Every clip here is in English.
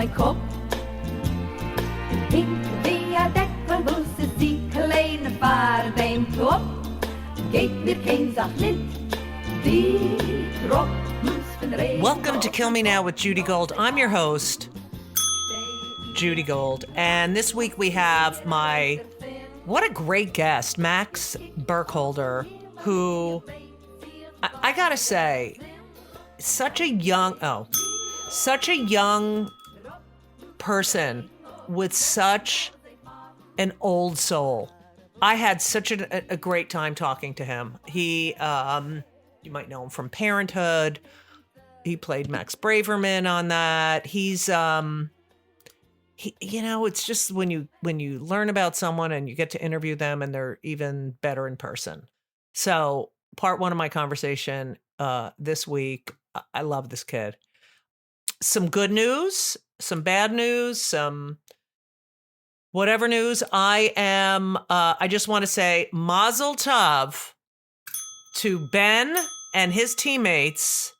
mijn kop. De dikke dekkel wil ze ziek alleen varen bij hem top. Geeft mir geen zacht lint, die troppens van regen. Welcome to Kill Me Now with Judy Gold. I'm your host, Judy Gold. And this week we have what a great guest, Max Burkholder, who, I gotta say, such a young person with such an old soul. I had such a great time talking to him. He, you might know him from Parenthood. He played Max Braverman on that. He's, it's just when you learn about someone and you get to interview them and they're even better in person. So part one of my conversation this week, I love this kid. Some good news, some bad news, some whatever news. I just want to say Mazel Tov to Ben and his teammates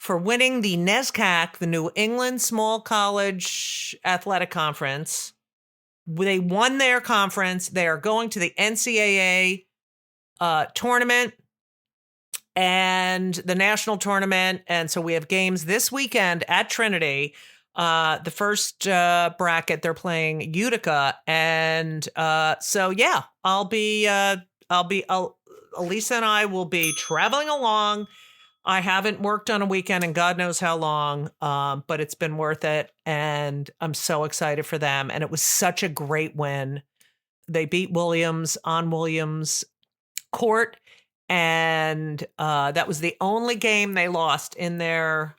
for winning the NESCAC, the New England Small College Athletic Conference. They won their conference. They are going to the NCAA tournament and the national tournament. And so we have games this weekend at Trinity. The first bracket, they're playing Utica. And so, yeah, Elisa and I will be traveling along. I haven't worked on a weekend in God knows how long, but it's been worth it. And I'm so excited for them. And it was such a great win. They beat Williams on Williams court. And that was the only game they lost in their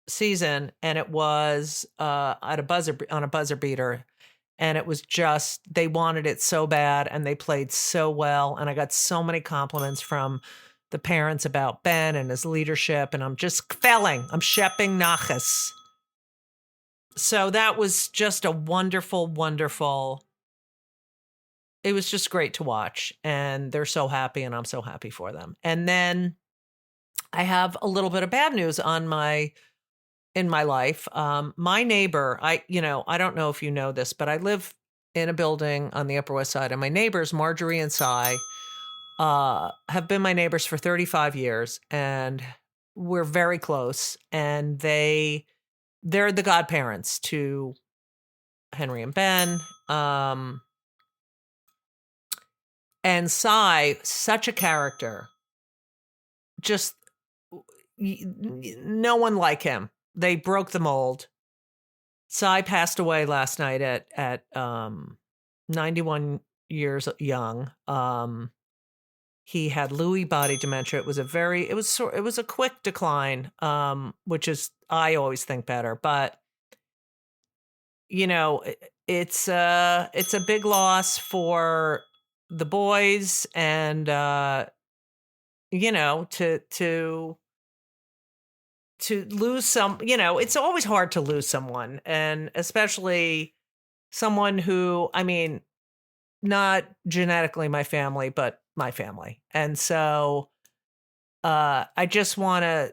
season. And it was on a buzzer beater. And it was just, they wanted it so bad and they played so well. And I got so many compliments from the parents about Ben and his leadership. And I'm just I'm shepping nachas. So that was just a wonderful, wonderful, it was just great to watch. And they're so happy and I'm so happy for them. And then I have a little bit of bad news in my life. My neighbor, I don't know if you know this, but I live in a building on the Upper West Side, and my neighbors, Marjorie and Cy, have been my neighbors for 35 years, and we're very close. And they're the godparents to Henry and Ben. And Cy, such a character, just no one like him. They broke the mold. Cy passed away last night at 91 years young. He had Lewy body dementia. It was a quick decline, which is, I always think better, but it's a big loss for the boys, and to lose some, it's always hard to lose someone, and especially someone who, not genetically my family, but my family. And so I just want to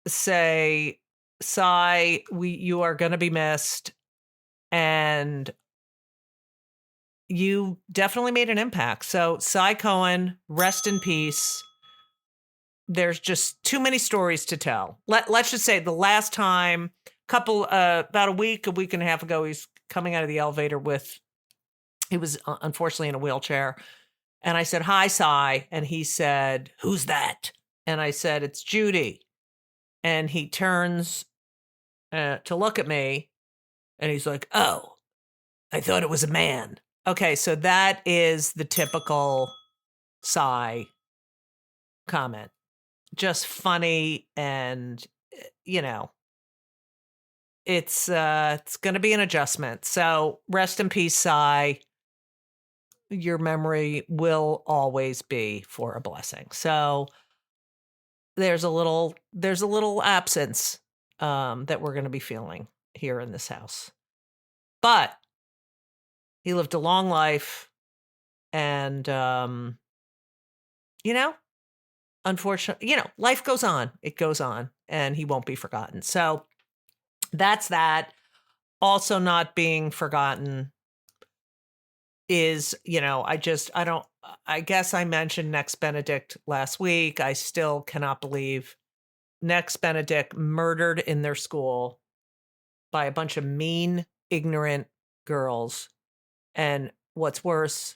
say, Cy, you are going to be missed, and you definitely made an impact. So Cy Cohen, rest in peace. There's just too many stories to tell. Let's just say the last time, about a week and a half ago, he's coming out of the elevator he was unfortunately in a wheelchair. And I said, "Hi, Cy." And he said, "Who's that?" And I said, "It's Judy." And he turns to look at me and he's like, "Oh, I thought it was a man." Okay, so that is the typical Cy comment. Just funny, and it's going to be an adjustment. So rest in peace, Cy. Your memory will always be for a blessing. So there's a little absence that we're going to be feeling here in this house. But he lived a long life, and unfortunately, life goes on. It goes on, and he won't be forgotten. So that's that. Also not being forgotten is, I guess I mentioned Next Benedict last week. I still cannot believe Next Benedict murdered in their school by a bunch of mean, ignorant girls. And what's worse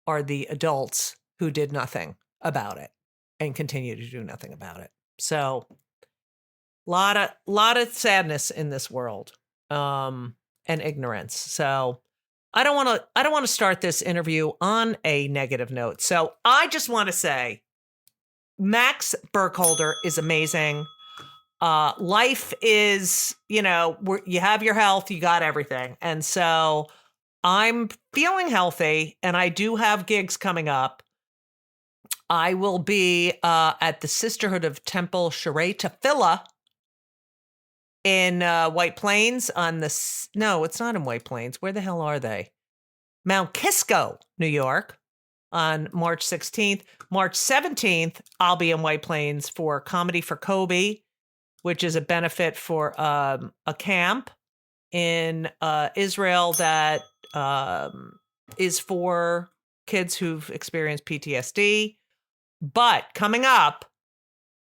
are the adults who did nothing about it and continue to do nothing about it. So lot of sadness in this world, and ignorance. So I don't want to start this interview on a negative note. So I just want to say Max Burkholder is amazing. Life is, you have your health, you got everything. And so I'm feeling healthy and I do have gigs coming up. I will be at the Sisterhood of Temple Sheree Tefillah in White Plains no, it's not in White Plains. Where the hell are they? Mount Kisco, New York on March 16th. March 17th, I'll be in White Plains for Comedy for Kobe, which is a benefit for a camp in Israel that is for kids who've experienced PTSD. But coming up,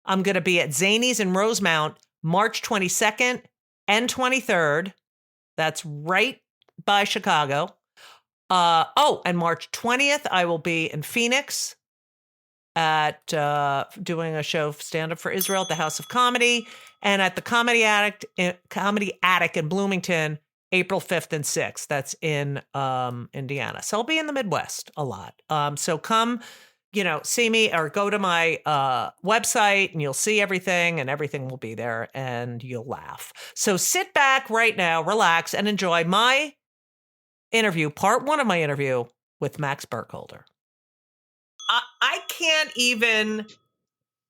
I'm going to be at Zany's in Rosemount, March 22nd and 23rd. That's right by Chicago. And March 20th, I will be in Phoenix at doing a show stand-up for Israel at the House of Comedy, and at the Comedy Attic in Bloomington, April 5th and 6th. That's in Indiana. So I'll be in the Midwest a lot. So come, see me or go to my website and you'll see everything and everything will be there and you'll laugh. So sit back right now, relax, and enjoy my interview, part one of my interview with Max Burkholder. I can't even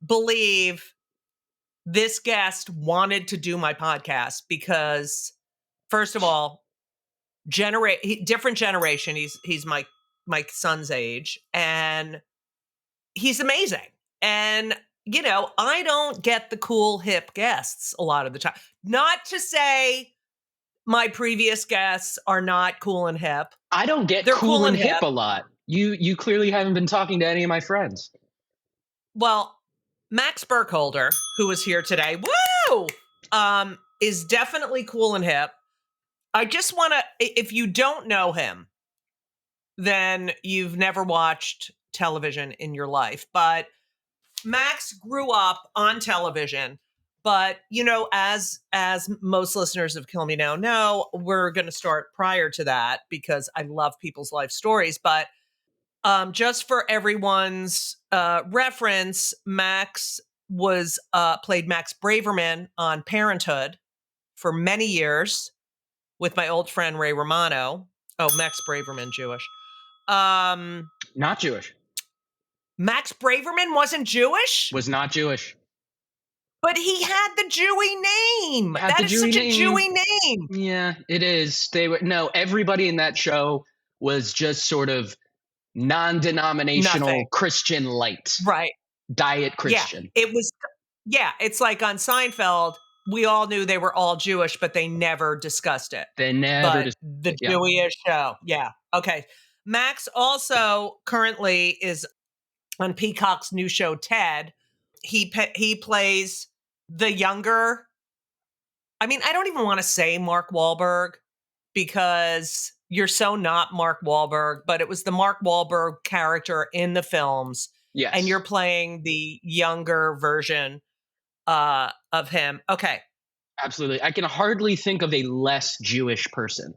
believe this guest wanted to do my podcast because, first of all, different generation. He's my son's age, and he's amazing. And I don't get the cool hip guests a lot of the time. Not to say my previous guests are not cool and hip. I don't get cool and hip a lot. You clearly haven't been talking to any of my friends. Well, Max Burkholder, who is here today, is definitely cool and hip. I just want to, if you don't know him, then you've never watched television in your life. But Max grew up on television. But, as most listeners of Kill Me Now know, we're going to start prior to that because I love people's life stories. But just for everyone's reference, Max played Max Braverman on Parenthood for many years with my old friend Ray Romano. Oh, Max Braverman, Jewish. Not Jewish. Max Braverman wasn't Jewish? Was not Jewish. But he had the Jewy name. That is such a Jewy name. Yeah, it is. Everybody in that show was just sort of non-denominational Christian light. Right. Diet Christian. Yeah, it's like on Seinfeld, we all knew they were all Jewish, but they never discussed it. The Jewish show. Yeah. Okay. Max also currently is on Peacock's new show, Ted. He plays the younger, I don't even want to say Mark Wahlberg because you're so not Mark Wahlberg, but it was the Mark Wahlberg character in the films. Yes. And you're playing the younger version of him. Okay. Absolutely. I can hardly think of a less Jewish person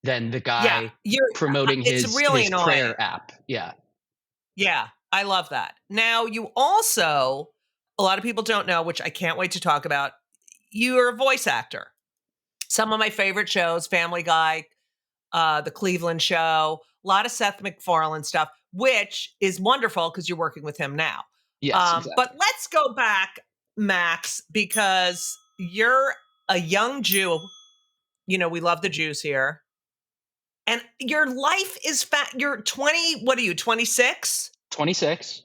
than the guy promoting his prayer app. Yeah. Yeah. I love that. Now, you also, a lot of people don't know, which I can't wait to talk about, you're a voice actor. Some of my favorite shows, Family Guy, The Cleveland Show, a lot of Seth MacFarlane stuff, which is wonderful because you're working with him now. Yes, exactly. But let's go back, Max, because you're a young Jew. We love the Jews here. And your life is you're 20, what are you, 26? 26.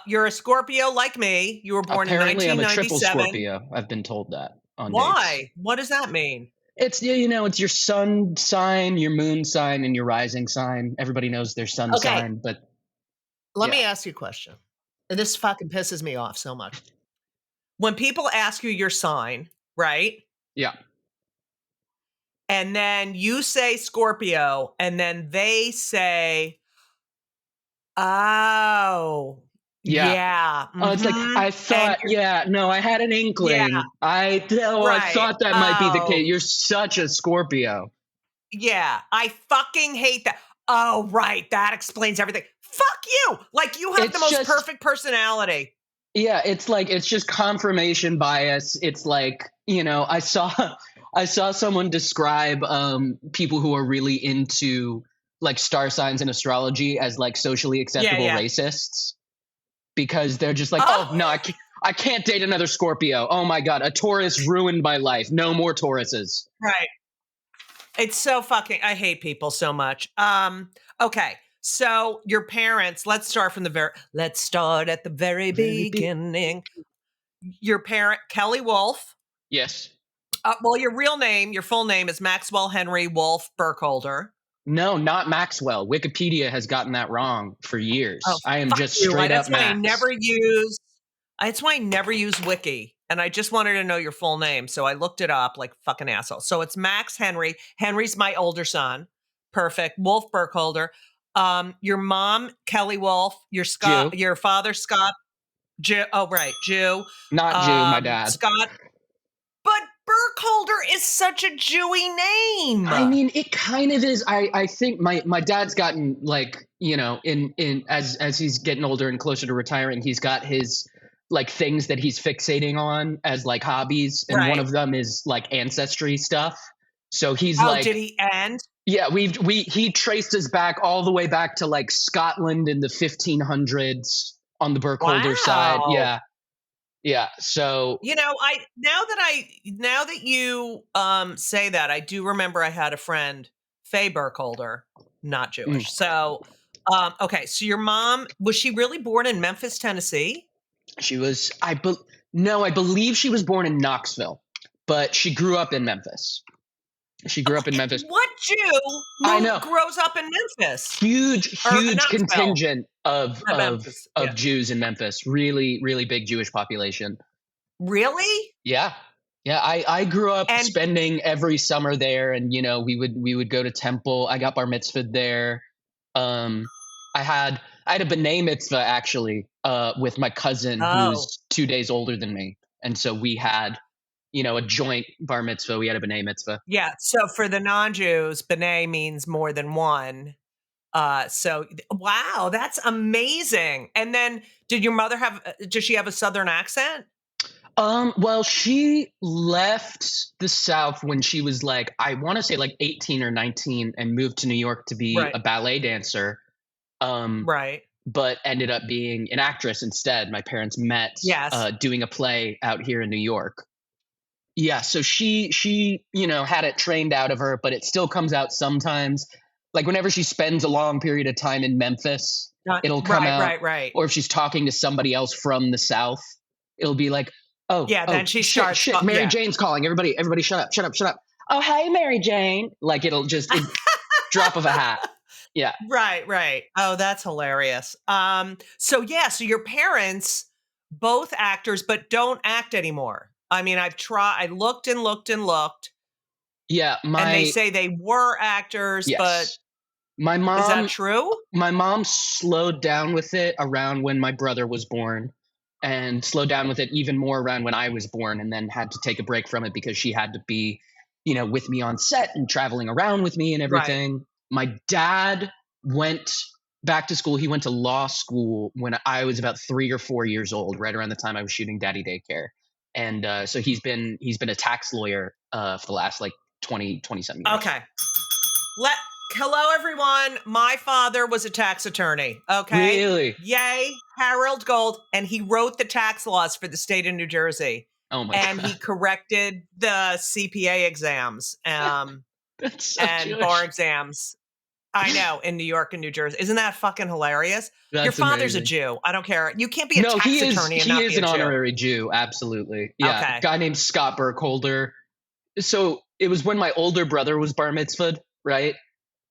You're a Scorpio like me. You were born Apparently, in 1997. I'm a triple Scorpio. I've been told that. on Why? dates. What does that mean? It's, it's your sun sign, your moon sign, and your rising sign. Everybody knows their sun sign, but let me ask you a question. And this fucking pisses me off so much. When people ask you your sign, right? Yeah. And then you say Scorpio, and then they say, oh, yeah. Oh, it's like, I thought, I had an inkling. I thought that might be the case. You're such a Scorpio. Yeah, I fucking hate that. Oh, right. That explains everything. Fuck you. Like, you have the most perfect personality. Yeah, it's just confirmation bias. It's like, I saw someone describe people who are really into like star signs and astrology as like socially acceptable racists, because they're just like, oh no, I can't date another Scorpio. Oh my God, a Taurus ruined my life. No more Tauruses. Right. It's so fucking, I hate people so much. Okay. So your parents, let's start at the very beginning. Your parent, Kelly Wolf. Yes. Well, your full name is Maxwell Henry Wolf Burkholder. No, not Maxwell. Wikipedia has gotten that wrong for years. Oh, I am just straight up Max. That's why I never use Wiki. And I just wanted to know your full name. So I looked it up like fucking asshole. So it's Max Henry. Henry's my older son. Perfect. Wolf Burkholder. Your mom, Kelly Wolf. Your father, Scott. Jew. Oh, right. Jew. Not Jew, my dad. Scott. But Burkholder is such a Jewy name. I mean, it kind of is. I think my dad's gotten like, in as he's getting older and closer to retiring, he's got his like things that he's fixating on as like hobbies. And one of them is like ancestry stuff. So he's did he end? Yeah, he traced us back all the way back to like Scotland in the 1500s on the Burkholder side. Yeah. Yeah. So, now that you say that, I do remember I had a friend, Faye Burkholder, not Jewish. So, okay. So your mom, was she really born in Memphis, Tennessee? She was, I believe she was born in Knoxville, but she grew up in Memphis. What Jew grows up in Memphis? Huge contingent of Jews in Memphis. Really, really big Jewish population. Really? Yeah. Yeah. I grew up spending every summer there, and we would go to temple. I got bar mitzvahed there. I had a b'nai mitzvah actually with my cousin who's 2 days older than me, and so we had a joint bar mitzvah. We had a b'nai mitzvah. Yeah. So for the non-Jews, b'nai means more than one. So wow, that's amazing. And then does she have a Southern accent? Well, she left the South when she was like, I want to say like 18 or 19, and moved to New York to be a ballet dancer. But ended up being an actress instead. My parents met doing a play out here in New York. Yeah, so she had it trained out of her, but it still comes out sometimes. Like whenever she spends a long period of time in Memphis, it'll come out. Right. Or if she's talking to somebody else from the South, it'll be like, then she starts. Shit, Mary Jane's calling. Everybody shut up. Oh, hey, Mary Jane. Like it'll just drop of a hat. Yeah. Right. Oh, that's hilarious. So your parents, both actors, but don't act anymore. I mean, I looked and looked. Yeah. And they say they were actors, but my mom, is that true? My mom slowed down with it around when my brother was born, and slowed down with it even more around when I was born, and then had to take a break from it because she had to be, with me on set and traveling around with me and everything. Right. My dad went back to school. He went to law school when I was about 3 or 4 years old, right around the time I was shooting Daddy Daycare. And so he's been a tax lawyer for the last like 27 years. Okay. Hello, everyone. My father was a tax attorney. Okay. Really? Yay. Harold Gold. And he wrote the tax laws for the state of New Jersey. Oh my God. And he corrected the CPA exams That's so and Jewish. bar exams. I know, in New York and New Jersey. Isn't that fucking hilarious? Your That's father's a amazing. Jew. I don't care. You can't be a No, tax attorney and he not is be a an Jew. honorary Jew. Absolutely. Yeah. Okay. Guy named Scott Burkholder. So it was when my older brother was bar mitzvahed, right?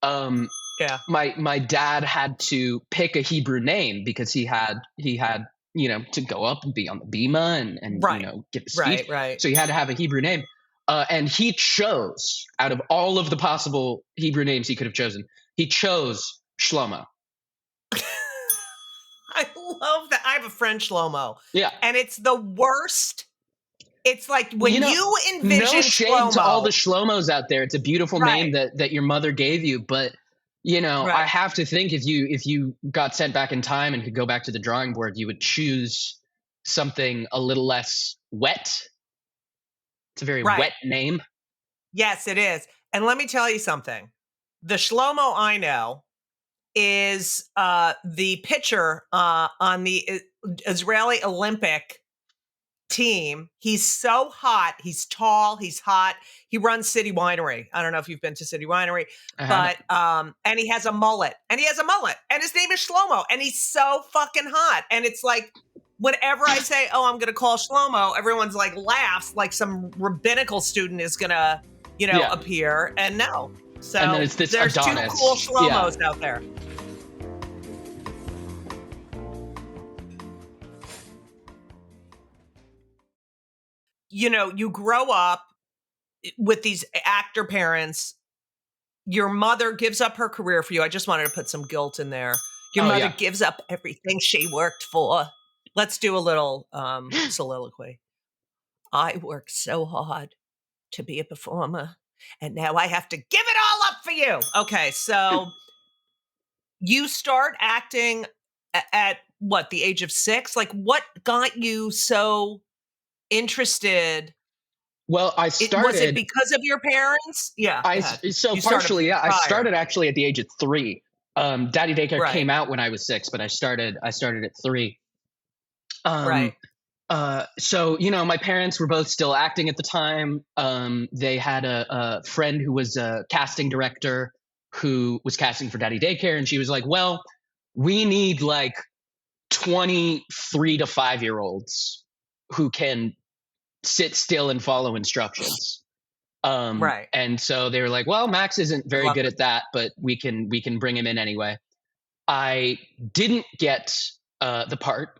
Yeah. My dad had to pick a Hebrew name because he had to go up and be on the bima and Right. give a speech. Right. So he had to have a Hebrew name. And he chose, out of all of the possible Hebrew names he could have chosen, he chose Shlomo. I love that. I have a friend, Shlomo. Yeah. And it's the worst. It's like when you envision no shade Shlomo. to all the Shlomos out there. It's a beautiful name that your mother gave you, but I have to think if you got sent back in time and could go back to the drawing board, you would choose something a little less wet. It's a very wet name. Yes, it is. And let me tell you something. The Shlomo I know is the pitcher on the Israeli Olympic team. He's so hot. He's tall. He's hot. He runs City Winery. I don't know if you've been to City Winery, but and he has a mullet. And his name is Shlomo. And he's so fucking hot. And it's like, whenever I say, "Oh, I'm going to call Shlomo," everyone's like laughs, like some rabbinical student is going to, appear. And no. So and then it's this there's Adonis. 2 cool Shlomos out there. You grow up with these actor parents. Your mother gives up her career for you. I just wanted to put some guilt in there. Your mother gives up everything she worked for. Let's do a little soliloquy. I worked so hard to be a performer, and now I have to give it all up for you. Okay, so you start acting at what, the age of 6? Like, what got you so interested? Well, I started. Was it because of your parents? Yeah. I started actually at the age of 3. Daddy Daycare came out when I was 6, but I started at 3. So my parents were both still acting at the time. They had a friend who was a casting director who was casting for Daddy Daycare, and she was like, "Well, we need like 23 to 5-year-olds who can sit still and follow instructions." And so they were like, "Well, Max isn't very good at that, but we can bring him in anyway." I didn't get the part.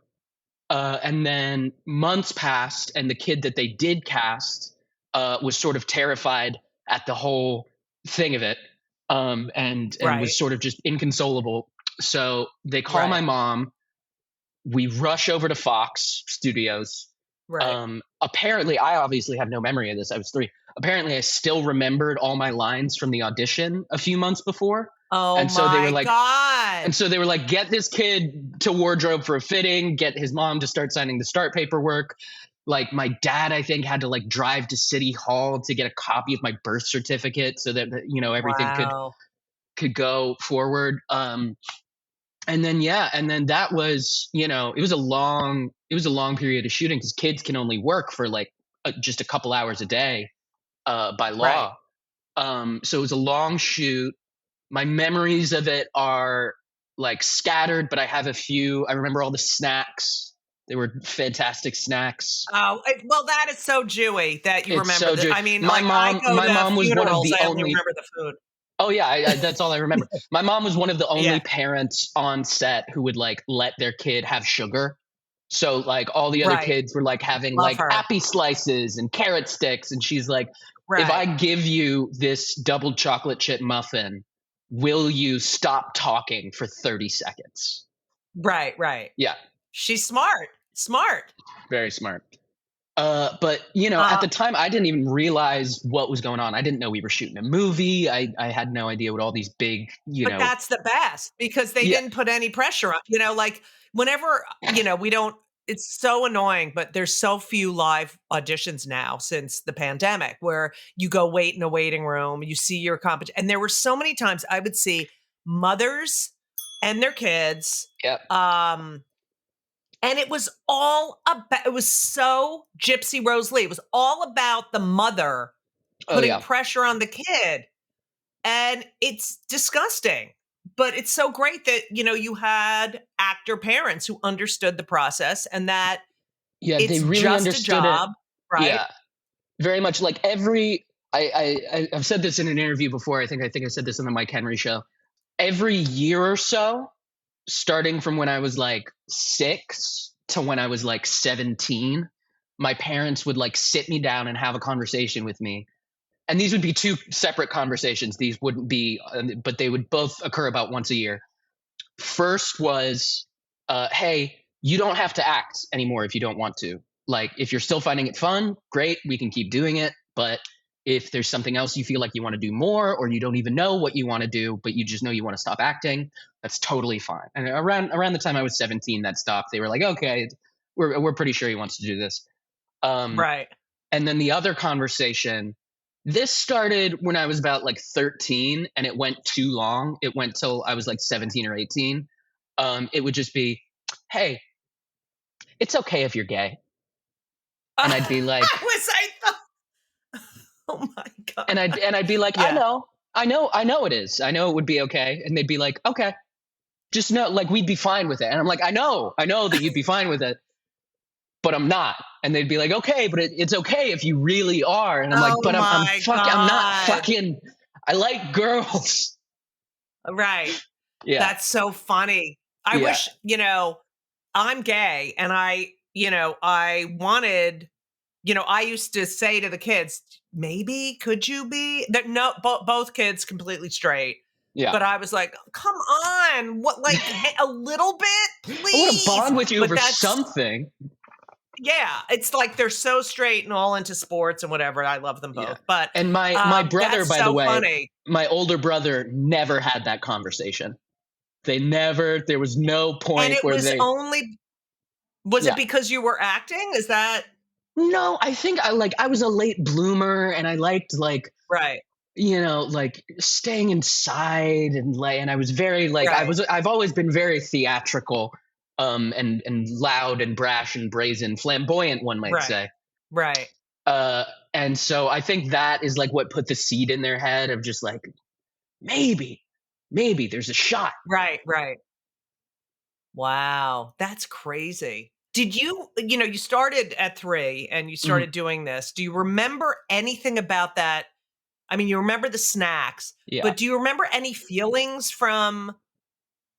And then months passed, and the kid that they did cast was sort of terrified at the whole thing of it, and was sort of just inconsolable. So they call my mom. We rush over to Fox Studios. Apparently, I obviously have no memory of this. I was 3. Apparently, I still remembered all my lines from the audition a few months before. And so they were like, God. And so they were like, get this kid to wardrobe for a fitting, get his mom to start signing the start paperwork. Like, my dad, I think, had to like drive to City Hall to get a copy of my birth certificate so that, everything could go forward. And then that was, it was a long period of shooting because kids can only work for like just a couple hours a day by law. So it was a long shoot. My memories of it are like scattered, but I have a few. I remember all the snacks. They were fantastic snacks. Oh, well, that is so Jewy that you remember. So Jewy. I mean, my mom was one of the I only. only remember the food. Oh yeah, that's all I remember. My mom was one of the only parents on set who would like let their kid have sugar. So like all the other kids were like having appy slices and carrot sticks, and she's like, if I give you this double chocolate chip muffin, will you stop talking for 30 seconds? Right. Yeah. She's smart. Very smart. But at the time, I didn't even realize what was going on. I didn't know we were shooting a movie. I had no idea what all these big, But that's the best because they didn't put any pressure on, like whenever, we don't, it's so annoying, but there's so few live auditions now since the pandemic where you go wait in a waiting room, you see your competition. And there were so many times I would see mothers and their kids. Yep. And it was all about, it was so Gypsy Rose Lee. It was all about the mother putting pressure on the kid. And it's disgusting. But it's so great that, you had actor parents who understood the process and that Yeah, they it's really just a understood it. job, right? Yeah, very much like I've said this in an interview before. I think I said this on the Mike Henry show. Every year or so, starting from when I was like 6 to when I was like 17, my parents would like sit me down and have a conversation with me. And these would be two separate conversations. These wouldn't be, but they would both occur about once a year. First was, hey, you don't have to act anymore if you don't want to. Like, if you're still finding it fun, great, we can keep doing it. But if there's something else you feel like you want to do more, or you don't even know what you want to do, but you just know you want to stop acting, that's totally fine. And around the time I was 17, that stopped. They were like, okay, we're pretty sure he wants to do this. Right. And then the other conversation, this started when I was about like 13, and it went too long. It went till I was like 17 or 18. It would just be, hey, it's okay if you're gay. And I'd be like, oh my God. And I'd be like, Yeah. I know it is. I know it would be okay. And they'd be like, okay, just know, like, we'd be fine with it. And I'm like, I know that you'd be fine with it, but I'm not. And they'd be like, okay, but it's okay if you really are. And I'm like, but I'm not fucking, I like girls. Right. Yeah. That's so funny. I wish, I'm gay and I wanted, I used to say to the kids, maybe could you be that? No, both kids completely straight. Yeah. But I was like, come on, what, like a little bit, please. I want to bond with you over something. Yeah, it's like they're so straight and all into sports and whatever. I love them both. Yeah. But and my brother, by the way, funny. My older brother never had that conversation. There was no point and it where was they only. Was it because you were acting? Is that? No, I think I was a late bloomer, and I liked right. Like staying inside and I was very I've always been very theatrical, and loud and brash and brazen, flamboyant, one might say. Right. And so I think that is like what put the seed in their head of just like, maybe there's a shot. Right. Wow. That's crazy. Did you, you started at 3 and you started doing this. Do you remember anything about that? I mean, you remember the snacks, but do you remember any feelings from,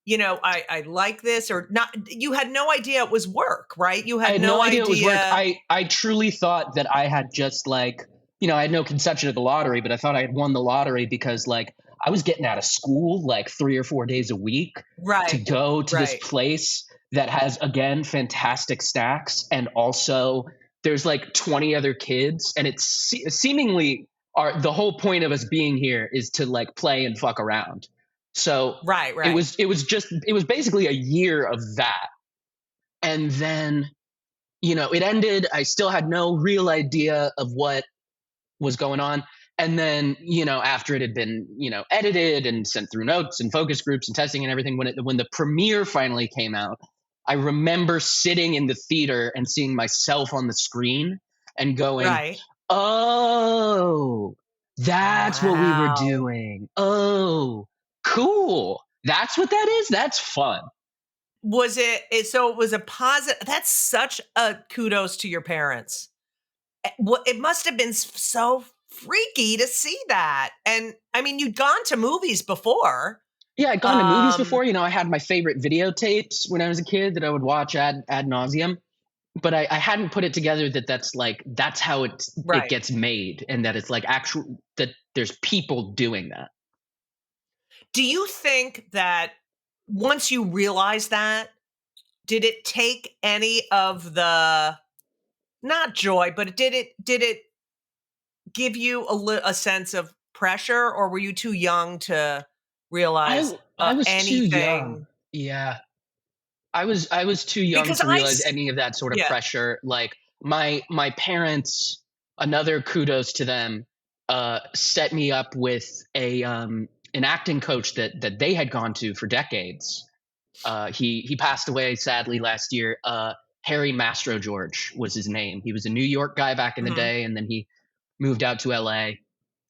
I like this or not? You had no idea it was work, right? You had no idea it was work. I truly thought that I had just I had no conception of the lottery, but I thought I had won the lottery because I was getting out of school 3 or 4 days a week to go to this place that has, again, fantastic snacks. And also there's 20 other kids, and it's seemingly the whole point of us being here is to play and fuck around. So it was basically a year of that. And then, it ended. I still had no real idea of what was going on. And then, after it had been, edited and sent through notes and focus groups and testing and everything, when the premiere finally came out, I remember sitting in the theater and seeing myself on the screen and going, oh, that's what we were doing. Oh, cool. That's what that is. That's fun. So it was a positive. That's such a kudos to your parents. It must have been so freaky to see that. And I mean, you'd gone to movies before. Yeah, I'd gone to movies before. I had my favorite videotapes when I was a kid that I would watch ad nauseum. But I hadn't put it together that's how it gets made, and that it's that there's people doing that. Do you think that once you realized that, did it take any of the, not joy, but did it give you a sense of pressure, or were you too young to realize I was anything? Too young. Yeah. I was too young to realize any of that sort of pressure. My parents, another kudos to them, set me up with an acting coach that they had gone to for decades. He passed away sadly last year. Harry Mastro George was his name. He was a New York guy back in the day, and then he moved out to LA.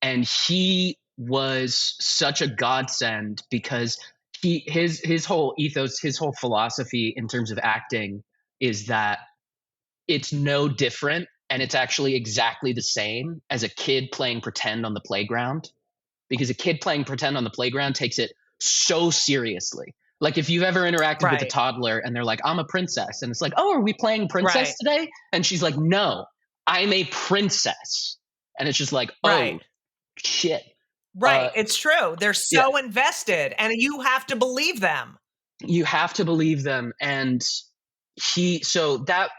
And he was such a godsend because his whole ethos, his whole philosophy in terms of acting is that it's no different and it's actually exactly the same as a kid playing pretend on the playground, because a kid playing pretend on the playground takes it so seriously. Like if you've ever interacted with a Right. toddler and they're like, I'm a princess. And it's like, oh, are we playing princess Right. today? And she's like, no, I'm a princess. And it's just like, Right. oh, shit. Right. It's true. They're Yeah, so invested and you have to believe them. you have to believe them. And so that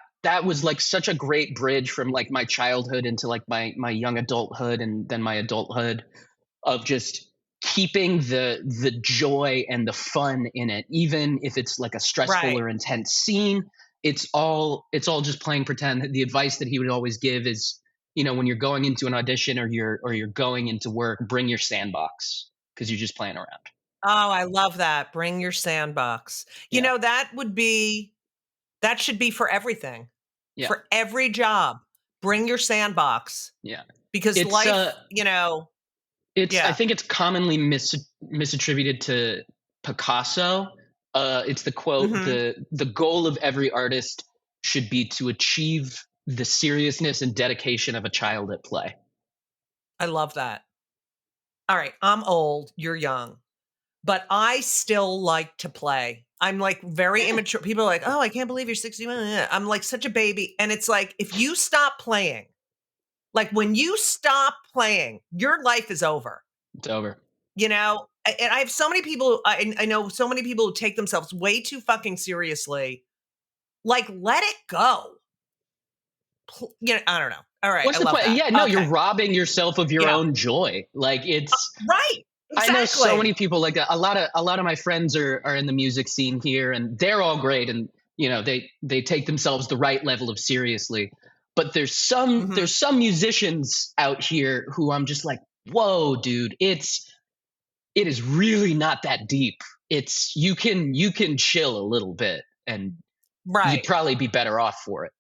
was like such a great bridge from like my childhood into like my young adulthood and then my adulthood, of just keeping the joy and the fun in it, even if it's like a stressful Right. or intense scene. It's all just playing pretend. The advice that he would always give is, when you're going into an audition or you're going into work, bring your sandbox because you're just playing around. Oh, I love that. Bring your sandbox. Yeah, That should be for everything. yeah, For every job. Bring your sandbox yeah. because It's life, I yeah. think it's commonly misattributed to Picasso. It's the quote: Mhm. the goal of every artist should be to achieve the seriousness and dedication of a child at play. I love that. All right, I'm old, you're young, but I still like to play. I'm like very Yeah, immature. People are like, "Oh, I can't believe you're 61." I'm like such a baby. And it's like, if you stop playing, like when you stop playing, your life is over. it's over. And I have so many people, I know so many people who take themselves way too fucking seriously. Like, let it go. I don't know. All right, What's I the love point? that. Yeah, no, you're Okay. robbing yourself of your Yeah. own joy. Like it's. Right. I know so many Exactly. people like that. A lot of my friends are in the music scene here, and they're all great, and they take themselves the right level of seriously. But there's some Mhm. there's some musicians out here who I'm just like, whoa, dude, it is really not that deep. It's you can chill a little bit, and you'd Right. probably be better off for it.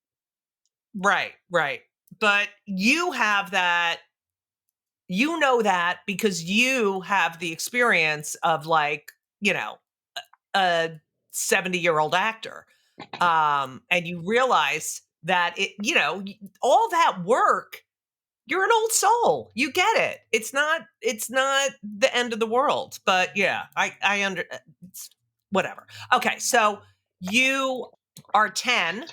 Right. Right. But you have that, that because you have the experience of like, a 70-year-old actor. And you realize that all that work, you're an old soul. You get it. It's not the end of the world. But yeah, I it's whatever. Okay, so you are 10.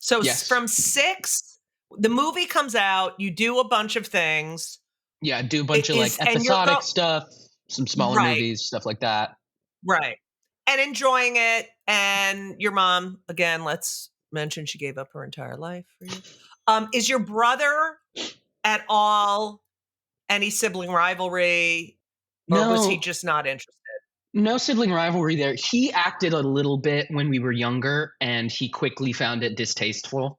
So Yes. from 6, the movie comes out, you do a bunch of things. Yeah, do a bunch It of like is and you're episodic stuff, some smaller right, movies, stuff like that. right. And enjoying it, and your mom, again, let's mention she gave up her entire life for you. Is your brother at all any sibling rivalry, or was he No, just not interested? no sibling rivalry there. He acted a little bit when we were younger, and he quickly found it distasteful.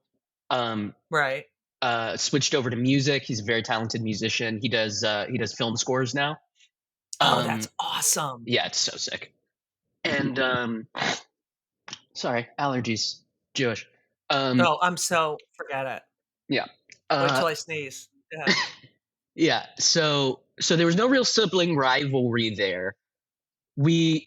Um, Right. Switched over to music. He's a very talented musician. He does film scores now. Oh, that's Um, awesome. yeah, it's so sick. And sorry, allergies. Jewish. Um, Oh, I'm so forget it. yeah. Wait Uh, till I sneeze. Yeah. yeah. So there was no real sibling rivalry there. We,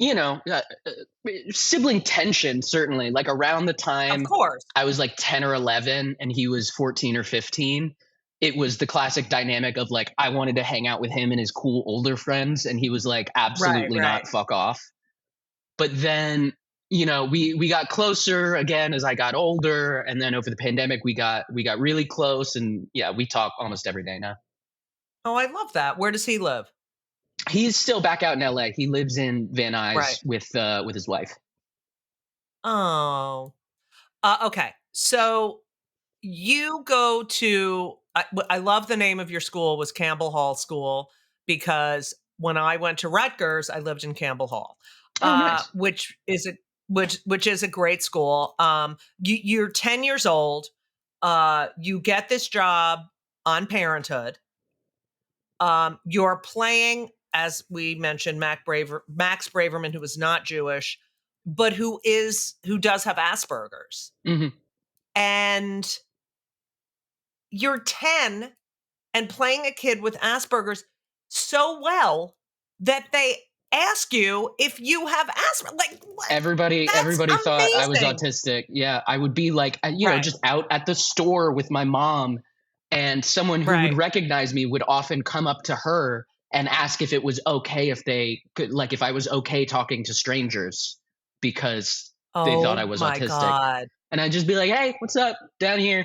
sibling tension, certainly. Like around the Of time course. I was like 10 or 11 and he was 14 or 15, it was the classic dynamic of like I wanted to hang out with him and his cool older friends, and he was like, Right, absolutely right. not, fuck off. But then, we got closer again as I got older, and then over the pandemic we got really close, and yeah, we talk almost every day now. Oh, I love that. Where does he live? He's still back out in LA. He lives in Van Right. Nuys with his wife. Oh. Okay. So you go to I love the name of your school was Campbell Hall School, because when I went to Rutgers, I lived in Campbell Hall, Oh, nice. which is a great school. You're 10 years old. You get this job on Parenthood. You're playing, as we mentioned, Max Braverman, who is not Jewish, but who does have Asperger's, Hmm. and you're 10 and playing a kid with Asperger's. so well that they ask you if you have asthma. Like, what? Everybody thought I was amazing. autistic. Yeah, I would be like, Right. just out at the store with my mom, and someone who would Right. recognize me would often come up to her and ask if it was okay if they could, like, if I was okay talking to strangers because they thought I Oh was my autistic. God. And I'd just be like, "Hey, what's up? Down here.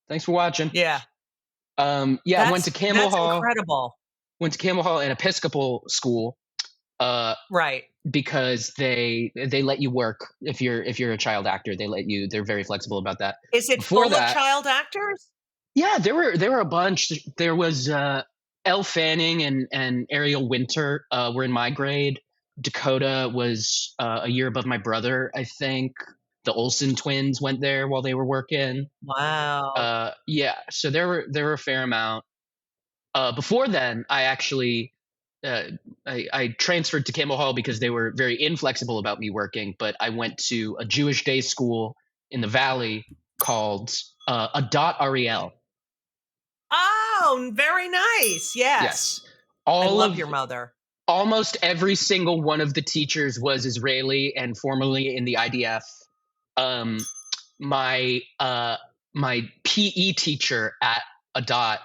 Thanks for watching." Yeah. Yeah, went to Campbell That's Hall. incredible. Went to Campbell Hall, an Episcopal school. Right. Because they let you work if you're a child actor. They're very flexible about that. Is it Before full of that, child actors? yeah, there were a bunch. There was Elle Fanning and Ariel Winter were in my grade. Dakota was a year above my brother, I think. The Olsen twins went there while they were working. Wow. Yeah, so there were a fair amount. Before then, I actually uh, I transferred to Campbell Hall because they were very inflexible about me working. But I went to a Jewish day school in the Valley called Adat Ariel. Oh, very nice. Yes. Yes, I all love of your mother. almost every single one of the teachers was Israeli and formerly in the IDF. Um, my my PE teacher at Adat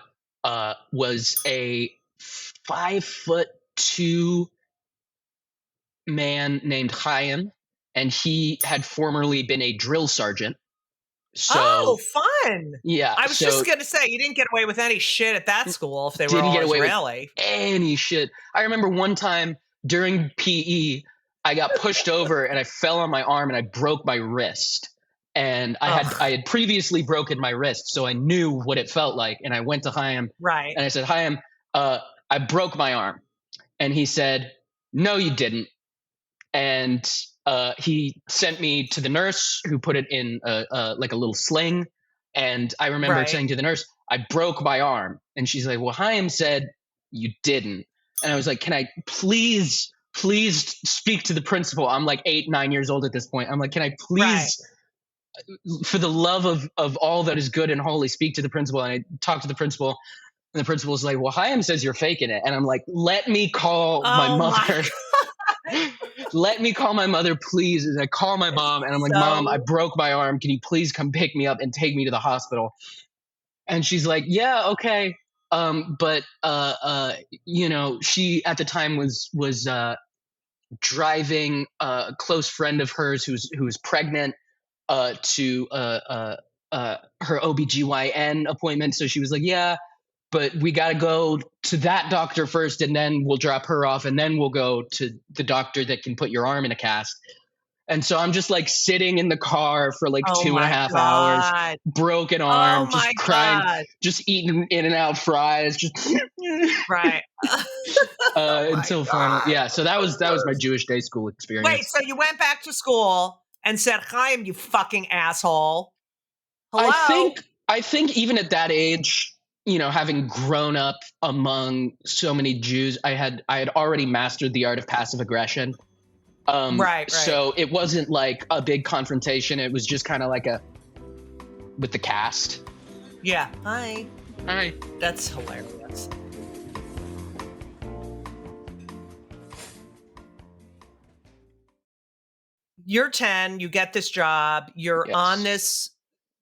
was a 5'2" man named Chaim, and he had formerly been a drill sergeant. Oh, So fun. yeah, I was so just going to say, you didn't get away with any shit at that school if they were didn't all get away with Israeli. any shit. I remember one time during PE, I got pushed over and I fell on my arm and I broke my wrist. And I had previously broken my wrist, so I knew what it felt like. And I went to Chaim Right. and I said, "Chaim, I broke my arm." And he said, "No, you didn't." And he sent me to the nurse who put it in like a little sling. And I remember Right. saying to the nurse, "I broke my arm." And she's like, "Well, Chaim said you didn't." And I was like, "Can I please speak to the principal?" I'm like 8, 9 years old at this point. I'm like, "Can I Right. please, for the love of all that is good and holy, speak to the principal?" And I talked to the principal, and the principal's like, "Well, Chaim says you're faking it." And I'm like, "Let me call my Oh my mother." "Let me call my mother, please." And I call my mom and I'm like, "Mom, I So, broke my arm. Can you please come pick me up and take me to the hospital?" And she's like, "Yeah, okay." But she at the time was driving a close friend of hers who's pregnant to her OBGYN appointment. So she was like, "Yeah, but we got to go to that doctor first, and then we'll drop her off, and then we'll go to the doctor that can put your arm in a cast." And so I'm just like sitting in the car for like oh two and a my half hours, God. broken Oh arm, my just crying, God. just eating In-N-Out fries, just Right. Oh my until finally, God. yeah. So that was my Jewish day school Wait, experience. so you went back to school and said, Chaim, you fucking asshole. I Hello? think I think even at that age, having grown up among so many Jews, I had already mastered the art of passive aggression. Right, right. So it wasn't like a big confrontation. It was just kind of like a with the cast. Yeah. Hi. Hi. That's hilarious. You're 10, you get this job, you're on Yes. this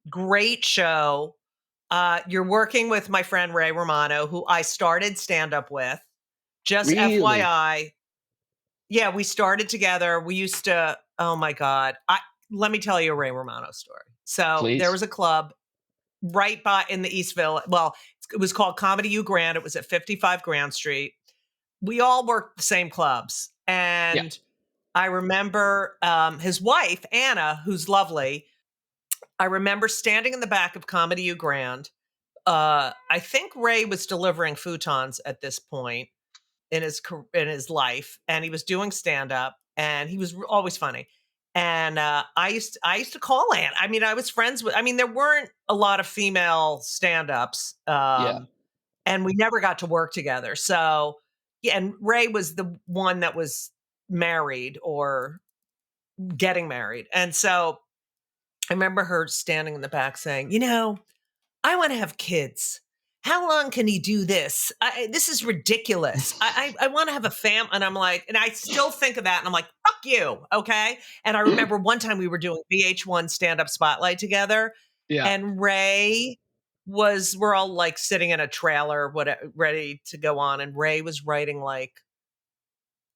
great show. You're working with my friend Ray Romano, who I started stand up with. Just Really? FYI. Yeah, we started together. We used to, oh my God. Let me tell you a Ray Romano story. So there Please. was a club right by in the East Village. Well, it was called Comedy U Grand. It was at 55 Grand Street. We all worked the same clubs. Yeah. And I remember his wife, Anna, who's lovely. I remember standing in the back of Comedy U Grand. I think Ray was delivering futons at this point in his life, and he was doing stand up, and he was always funny. And I used to call Anna. I mean, I was friends with. I mean, there weren't a lot of female stand ups, Yeah. and we never got to work together. So yeah, and Ray was the one that was married or getting married, and so I remember her standing in the back saying, I want to have kids. how long can he do this? This is ridiculous. I want to have a and I'm like, and I still think of that and I'm like, fuck you. Okay. And I remember one time we were doing VH1 stand up spotlight together and we're all like sitting in a trailer, ready to go on. And Ray was writing like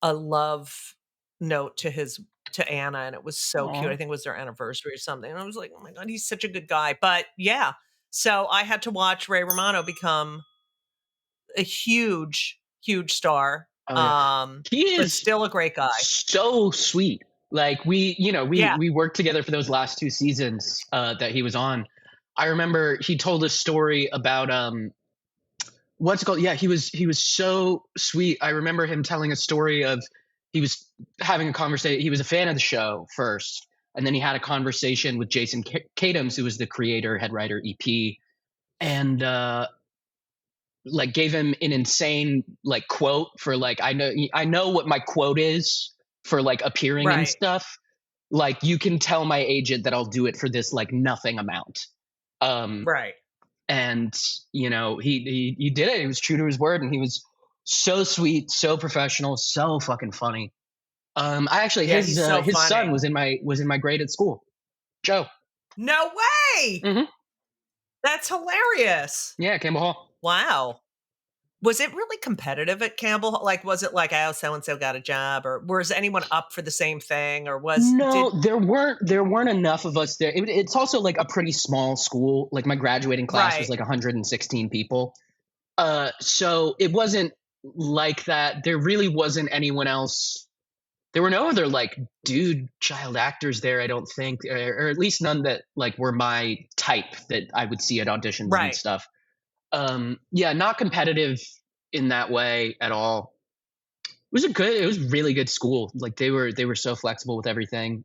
a love note to Anna. And it was so cute. I think it was their anniversary or something. And I was like, oh my God, he's such a good guy. But yeah. So I had to watch Ray Romano become a huge, huge star. Oh, yeah. He is but still a great guy. So sweet. Like we worked together for those last 2 seasons that he was on. I remember he told a story about what's it called? Yeah, he was so sweet. I remember him telling a story of he was having a conversation. He was a fan of the show first, and then he had a conversation with Jason Katims, who was the creator, head writer, EP, and like gave him an insane like quote for like I know what my quote is for like appearing and stuff. Like, you can tell my agent that I'll do it for this like nothing amount. And he did it. He was true to his word, and he was so sweet, so professional, so fucking funny. I actually his son was in my grade at school. Joe. No way. Mm-hmm. That's hilarious. Yeah, Campbell Hall. Wow. Was it really competitive at Campbell? Like, was it like, oh, so-and-so got a job, or was anyone up for the same thing, or there weren't enough of us there. It's also like a pretty small school. Like, my graduating class was like 116 people. So it wasn't like that. There really wasn't anyone else. There were no other like child actors there, I don't think, or at least none that like were my type that I would see at auditions and stuff. Not competitive in that way at all. It was really good school. Like, they were so flexible with everything.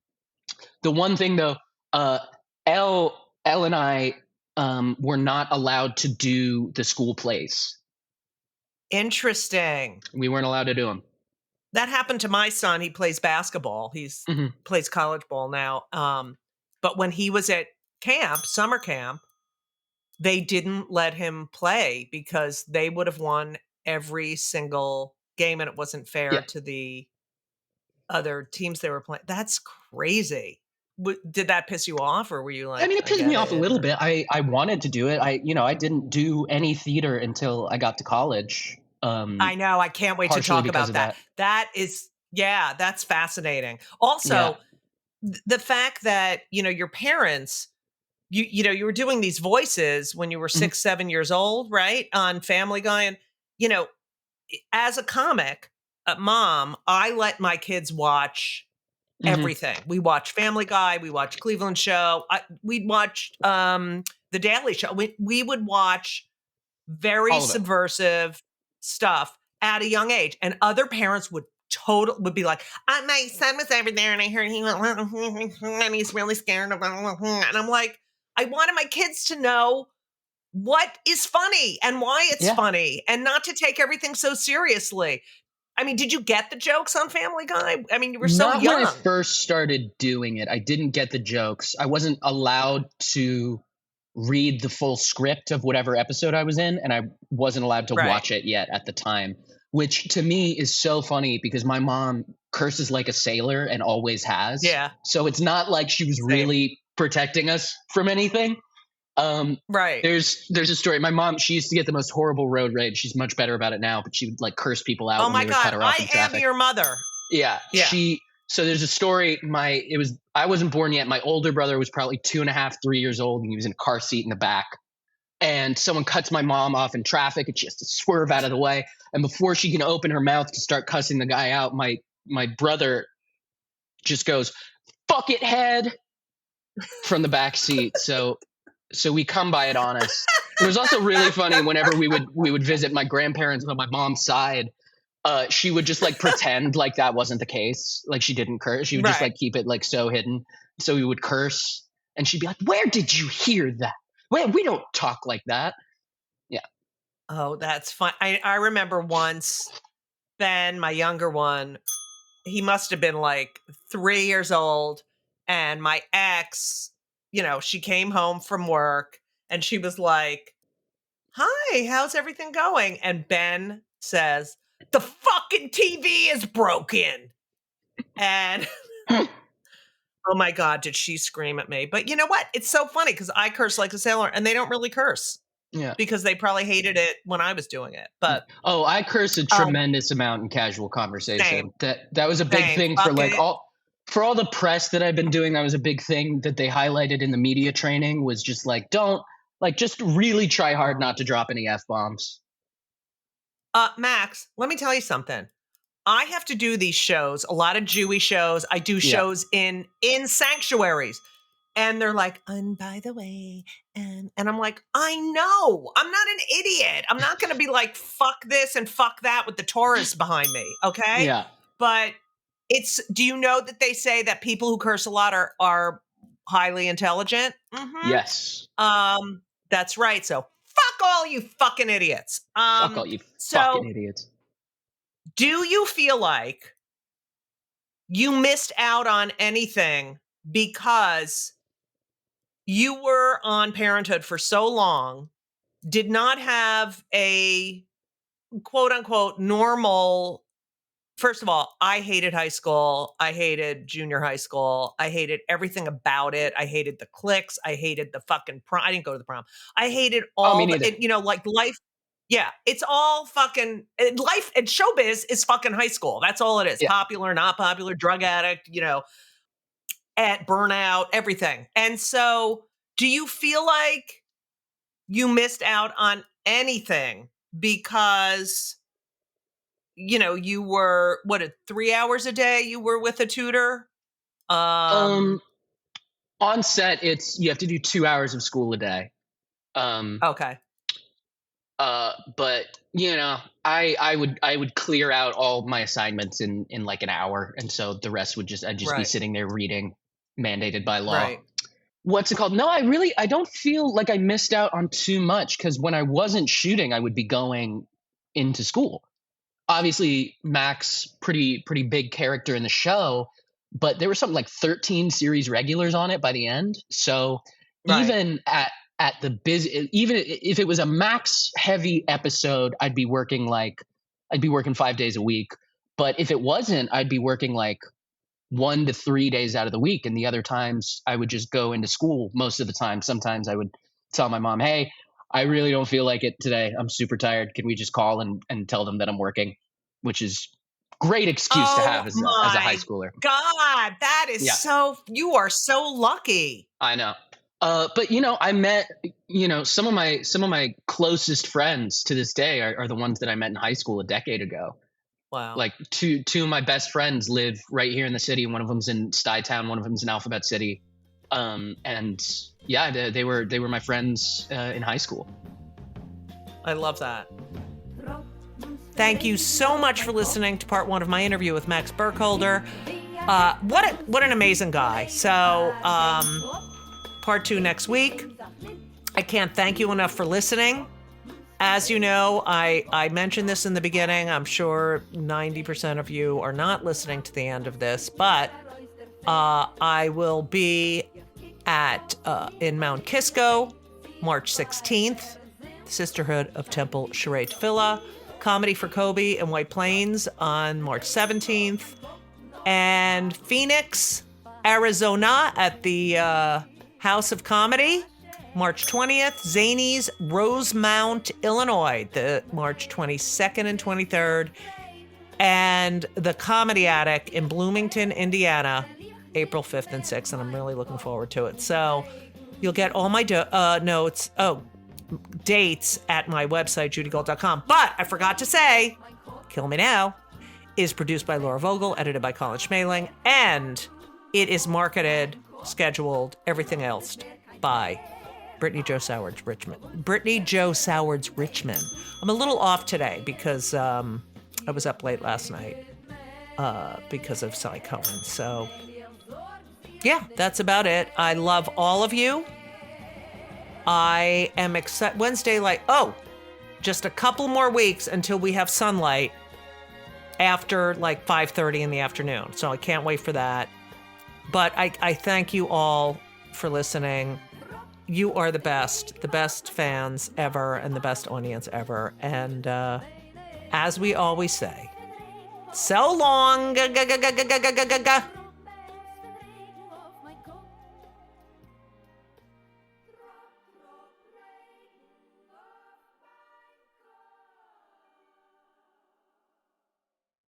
The one thing though, Elle and I were not allowed to do the school plays. Interesting. We weren't allowed to do them. That happened to my son. He plays basketball. He's plays college ball now. But when he was at summer camp, they didn't let him play because they would have won every single game, and it wasn't fair to the other teams they were playing. That's crazy. Did that piss you off, or were you like? I mean, it pissed me off a little bit. I wanted to do it. I didn't do any theater until I got to college. I know. I can't wait to talk about that. That is, that's fascinating. Also, the fact that your parents. You were doing these voices when you were 6, 7 years old, right? On Family Guy. And, as a comic, mom, I let my kids watch everything. We watched Family Guy. We watched Cleveland Show. We'd watched The Daily Show. We would watch very subversive stuff at a young age. And other parents would be like, my son was over there and I heard he went, and he's really scared of, and I'm like, I wanted my kids to know what is funny and why it's funny, and not to take everything so seriously. I mean, did you get the jokes on Family Guy? I mean, you were so young. Not when I first started doing it. I didn't get the jokes. I wasn't allowed to read the full script of whatever episode I was in, and I wasn't allowed to watch it yet at the time, which to me is so funny because my mom curses like a sailor and always has. Yeah. So it's not like she was really protecting us from anything. There's a story. My mom, she used to get the most horrible road rage. She's much better about it now, but she would like curse people out. Oh my God, I am your mother. Yeah. So there's a story. I wasn't born yet. My older brother was probably 2.5, 3 years old, and he was in a car seat in the back. And someone cuts my mom off in traffic, and she has to swerve out of the way. And before she can open her mouth to start cussing the guy out, my brother just goes, "Fuck it, head," from the back seat. So we come by it on us. It was also really funny whenever we would visit my grandparents on my mom's side. She would just like pretend like that wasn't the case. Like, she didn't curse. She would just like keep it like so hidden. So we would curse, and she'd be like, "Where did you hear that? We don't talk like that." Yeah. Oh, that's fun. I remember once, Ben, my younger one, he must have been like 3 years old, and my ex, she came home from work, and she was like, hi, how's everything going? And Ben says, the fucking TV is broken. And oh my God, did she scream at me? But you know what? It's so funny because I curse like a sailor and they don't really curse. Yeah. Because they probably hated it when I was doing it. But I curse a tremendous amount in casual conversation. Same. That was a big thing for Fuck it. for all the press that I've been doing. That was a big thing that they highlighted in the media training, was just like, just really try hard not to drop any F-bombs. Max, let me tell you something. I have to do these shows, a lot of Jewy shows. I do shows in sanctuaries. And they're like, and by the way, and I'm like, I know, I'm not an idiot. I'm not going to be like, fuck this and fuck that with the tourists behind me. Okay. Yeah. But do you know that they say that people who curse a lot are highly intelligent? Mm-hmm. Yes. That's right. So fuck all you fucking idiots. Fuck all you fucking idiots. Do you feel like you missed out on anything because you were on Parenthood for so long, did not have a quote unquote normal? First of all, I hated high school. I hated junior high school. I hated everything about it. I hated the cliques. I hated the fucking prom. I didn't go to the prom. I hated all like life. Yeah, it's all fucking life, and showbiz is fucking high school. That's all it is. Yeah. Popular, not popular, drug addict, at burnout, everything. And so do you feel like you missed out on anything because, you were, 3 hours a day you were with a tutor? On set, you have to do 2 hours of school a day. Okay. But I would clear out all my assignments in like an hour. And so the rest I'd just be sitting there reading, mandated by law. Right. What's it called? No, I don't feel like I missed out on too much, because when I wasn't shooting, I would be going into school. Obviously, Max, pretty big character in the show, but there were something like 13 series regulars on it by the end. So even at the busy, even if it was a Max heavy episode, I'd be working 5 days a week. But if it wasn't, I'd be working like 1 to 3 days out of the week. And the other times I would just go into school most of the time. Sometimes I would tell my mom, hey, I really don't feel like it today. I'm super tired. Can we just call and tell them that I'm working? Which is great excuse to have as a high schooler. God, that is you are so lucky. I know. But I met, some of my closest friends to this day are the ones that I met in high school a decade ago. Wow. Like two of my best friends live right here in the city. One of them's in Stuytown. One of them's in Alphabet City. And yeah, they were my friends in high school. I love that. Thank you so much for listening to part 1 of my interview with Max Burkholder. What an amazing guy. So, part 2 next week. I can't thank you enough for listening. As you know, I mentioned this in the beginning. I'm sure 90% of you are not listening to the end of this, but I will be in Mount Kisco, March 16th, Sisterhood of Temple Charade Tefillah, Comedy for Kobe in White Plains on March 17th, and Phoenix, Arizona at the House of Comedy, March 20th, Zanies, Rosemount, Illinois, the March 22nd and 23rd, and the Comedy Attic in Bloomington, Indiana, April 5th and 6th, and I'm really looking forward to it. So you'll get all my dates at my website, judygold.com. But I forgot to say, Kill Me Now is produced by Laura Vogel, edited by Colin Schmaling, and it is marketed, scheduled, everything else by Brittany Jo Sowards Richmond. I'm a little off today because I was up late last night because of Cy Cohen. So yeah, that's about it. I love all of you. I am excited. Wednesday, just a couple more weeks until we have sunlight after 5:30 in the afternoon. So I can't wait for that. But I thank you all for listening. You are the best fans ever, and the best audience ever. And as we always say, so long.